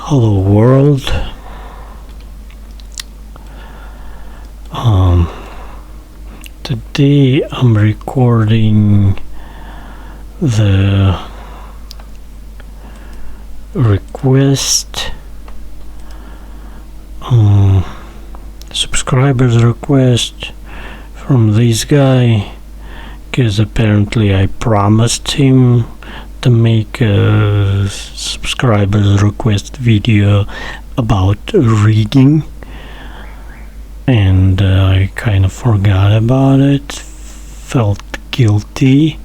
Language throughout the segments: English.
Hello world. Today I'm recording the request, subscribers request from this guy, because apparently I promised him to make a subscribers request video about rigging, and I kind of forgot about it, felt guilty,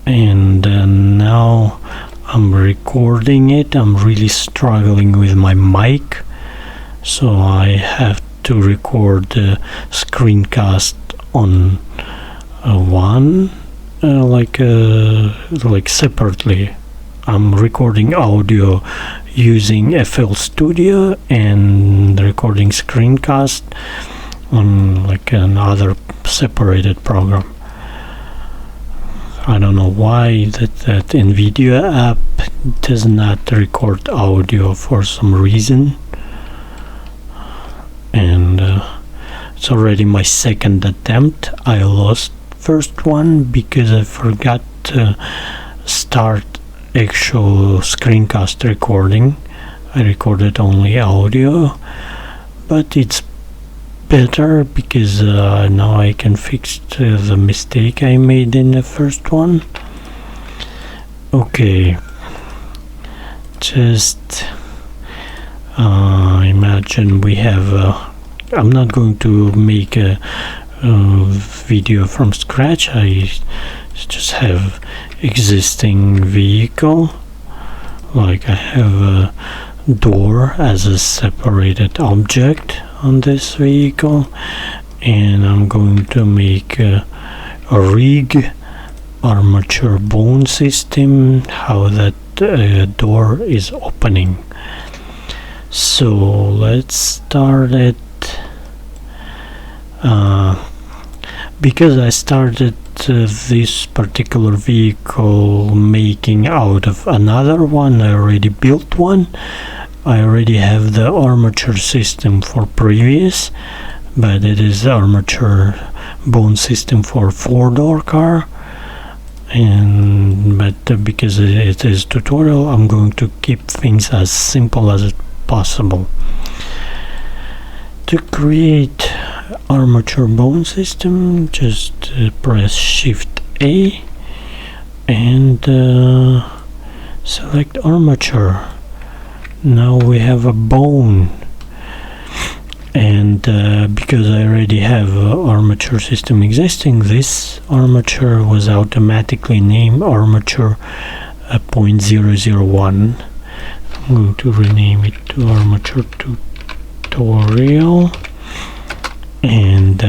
and now I'm recording it. I'm really struggling with my mic, so I have to record the screencast on one like separately. I'm recording audio using FL Studio and recording screencast on like another separated program. I don't know why that NVIDIA app does not record audio for some reason, and it's already my second attempt. I lost first one because I forgot to start actual screencast recording. I recorded only audio, but it's better because now I can fix the mistake I made in the first one. Okay, just imagine we have I'm not going to make a video from scratch. I just have existing vehicle, like I have a door as a separated object on this vehicle, and I'm going to make a rig armature bone system, how that door is opening. So let's start it. Because I started this particular vehicle making out of another one, I already built one. I already have the armature system for previous, but it is armature bone system for 4-door car, but because it is tutorial, I'm going to keep things as simple as possible. To create armature bone system, just press Shift A and select armature. Now we have a bone, and because I already have armature system existing, this armature was automatically named armature 0.001. I'm going to rename it to armature tutorial. And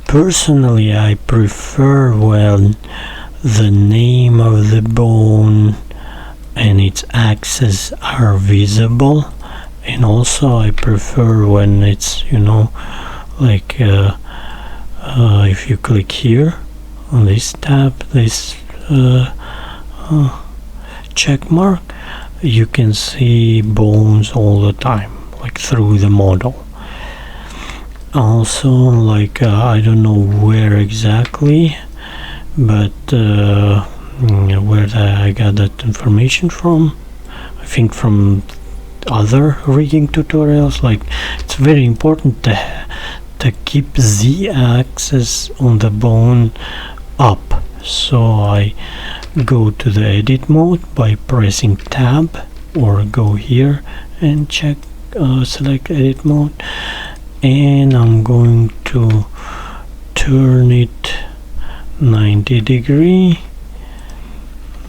personally I prefer when the name of the bone and its axes are visible, and also I prefer when it's, like if you click here on this tab, this check mark, you can see bones all the time, like through the model. Also, like I don't know where exactly, but where I got that information from, I think from other rigging tutorials. Like, it's very important to keep Z axis on the bone up. So I go to the edit mode by pressing tab, or go here and check select edit mode, and I'm going to turn it 90 degree.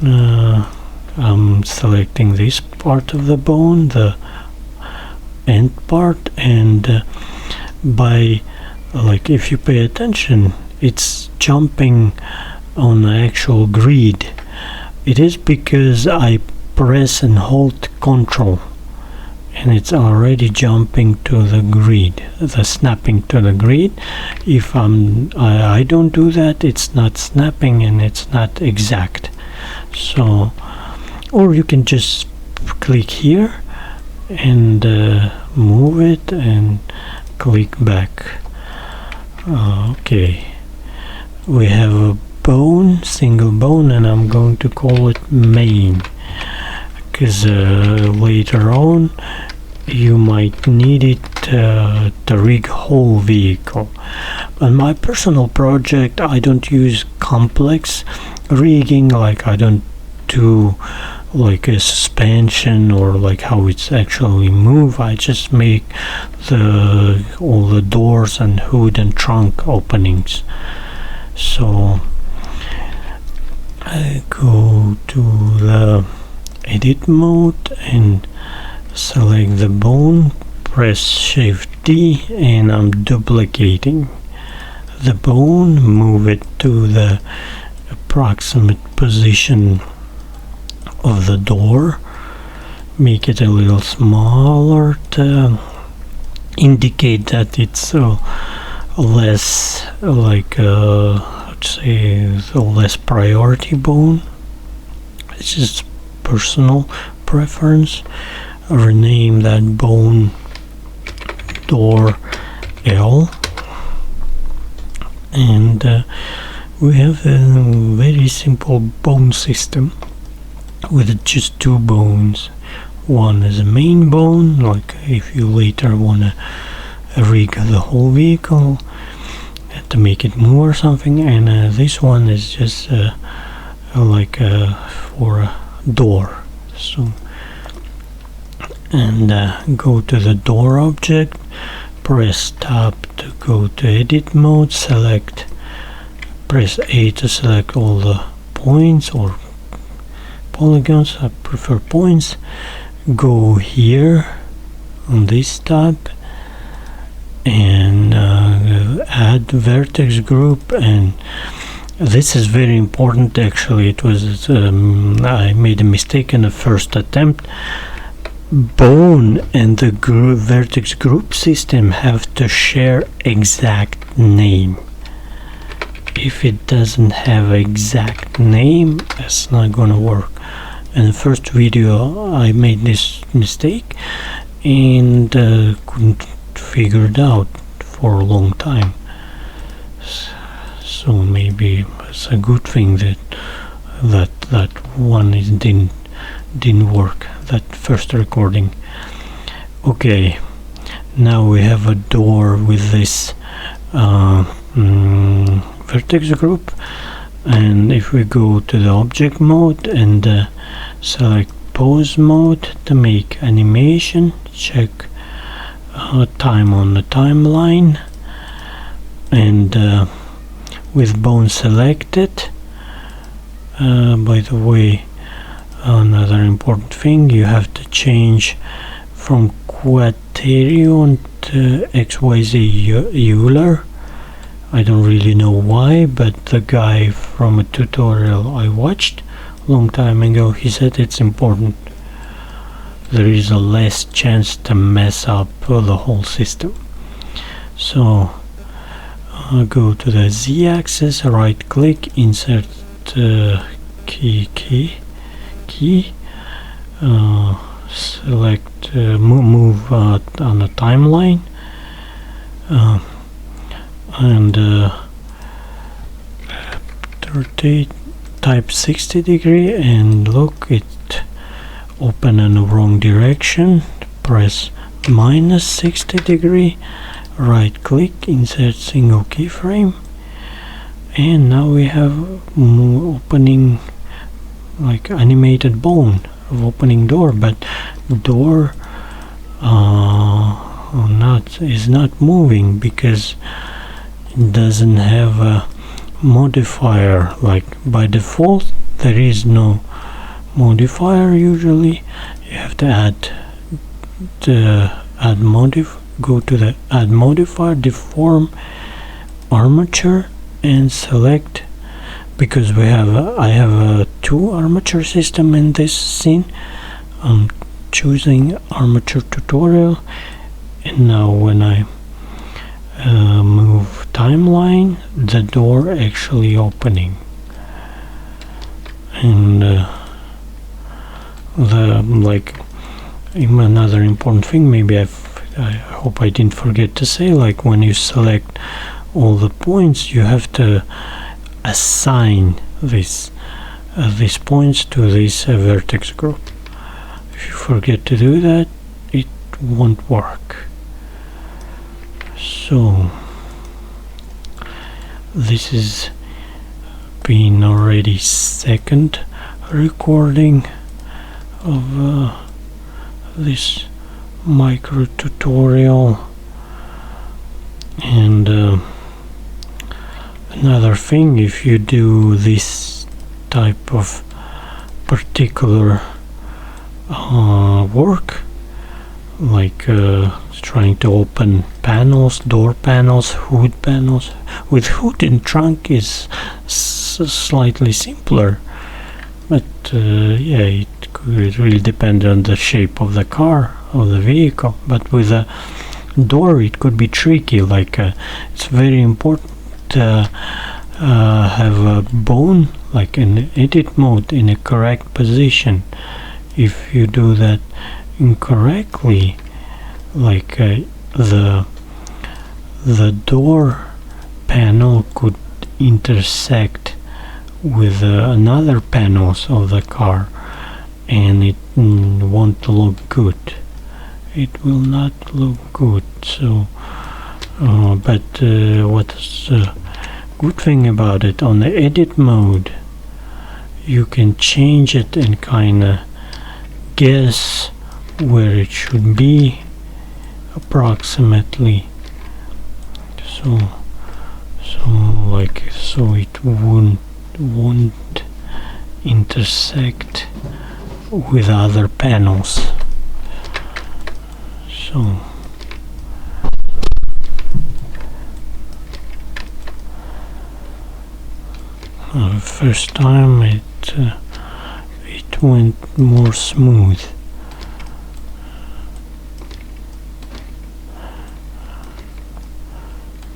I'm selecting this part of the bone, the end part, and by if you pay attention, it's jumping on the actual grid. It is because I press and hold Control, and it's already jumping to the grid, the snapping to the grid. If I don't do that, it's not snapping and it's not exact. So or you can just click here and move it and click back. Okay, we have a bone, single bone, and I'm going to call it main, because later on you might need it to rig whole vehicle. On my personal project I don't use complex rigging, like I don't do like a suspension or like how it's actually move. I just make all the doors and hood and trunk openings. So I go to the edit mode and select the bone, press Shift D, and I'm duplicating the bone, move it to the approximate position of the door, make it a little smaller to indicate that it's less like let's say the less priority bone. It's just personal preference. Rename that bone door L, and we have a very simple bone system with just two bones. One is a main bone, like if you later want to rig the whole vehicle to make it move or something, and this one is just like for a door. So, and go to the door object, press tab to go to edit mode, select, press A to select all the points or polygons. I prefer points. Go here on this tab and add vertex group, and this is very important. Actually, it was I made a mistake in the first attempt. Bone and the vertex group system have to share exact name. If it doesn't have exact name, it's not gonna work. In the first video I made this mistake and couldn't figure it out for a long time. So maybe it's a good thing that one didn't work, that first recording. Okay, now we have a door with this vertex group, and if we go to the object mode and select pose mode to make animation, check time on the timeline, and with bone selected, by the way, another important thing, you have to change from Quaterion to XYZ Euler. I don't really know why, but the guy from a tutorial I watched a long time ago, he said it's important. There is a less chance to mess up the whole system. So I'll go to the Z-axis, right click, insert key, select move on the timeline, and type 60 degree, and look, it open in the wrong direction. Press minus 60 degree, right click, insert single keyframe, and now we have opening, like animated bone of opening door, but door is not moving because it doesn't have a modifier. Like by default there is no modifier. Usually you have to go to the add modifier, deform armature, and select, because I have a two armature system in this scene. I'm choosing armature tutorial, and now when I move timeline, the door actually opening, and like another important thing, maybe I hope I didn't forget to say, like when you select all the points, you have to assign these points to this vertex group. If you forget to do that, it won't work. So this is been already second recording of this micro tutorial. And another thing, if you do this type of particular work, like trying to open panels, door panels, hood panels, with hood and trunk is slightly simpler, but yeah, it could really depend on the shape of the car or the vehicle. But with a door it could be tricky, like it's very important to have a bone, like in edit mode, in a correct position. If you do that incorrectly, like the door panel could intersect with another panels of the car, and it won't look good. It will not look good. So but what's the good thing about it, on the edit mode you can change it and kinda guess where it should be approximately, so it won't intersect with other panels. So first time it went more smooth.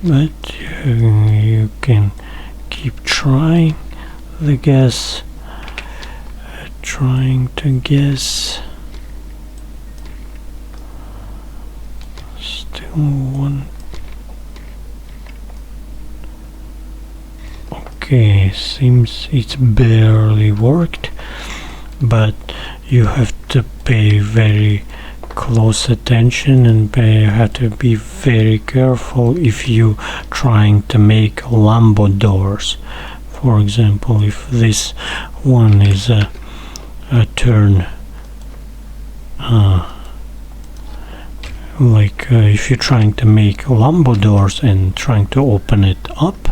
But you can keep trying the guess, trying to guess. Still one. Okay, seems it's barely worked, but you have to pay very close attention and have to be very careful if you trying to make Lambo doors. For example, if this one is a turn, if you're trying to make Lambo doors and trying to open it up,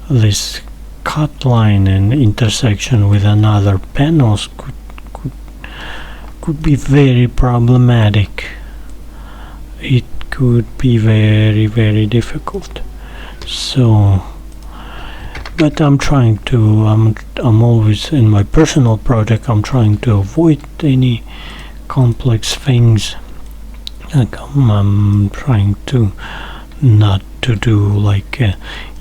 this cut line and intersection with another panels could be very problematic. It could be very, very difficult. So, but I'm always in my personal project, I'm trying to avoid any complex things. Like I'm trying to not to do like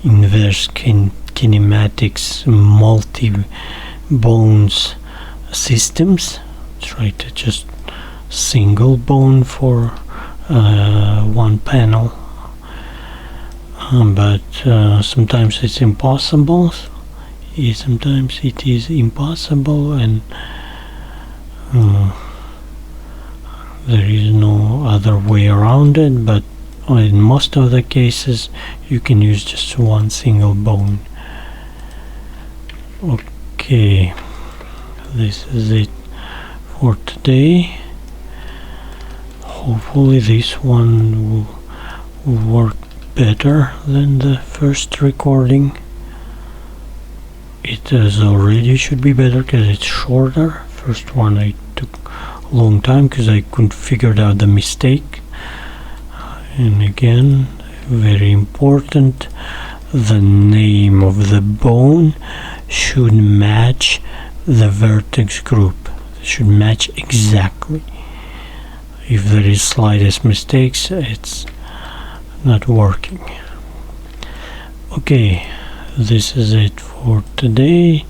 inverse kinematics, multi-bones systems. Try to just single bone for one panel, but sometimes it's impossible. Sometimes it is impossible, and there is no other way around it. But in most of the cases you can use just one single bone. Okay, this is it for today. Hopefully this one will work better than the first recording. It is already should be better because it's shorter. First one I took a long time because I couldn't figure out the mistake. And again, very important, the name of the bone should match the vertex group. It should match exactly. If there is slightest mistakes, it's not working. Okay, this is it for today.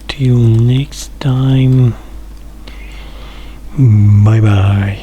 Till next time. Bye bye.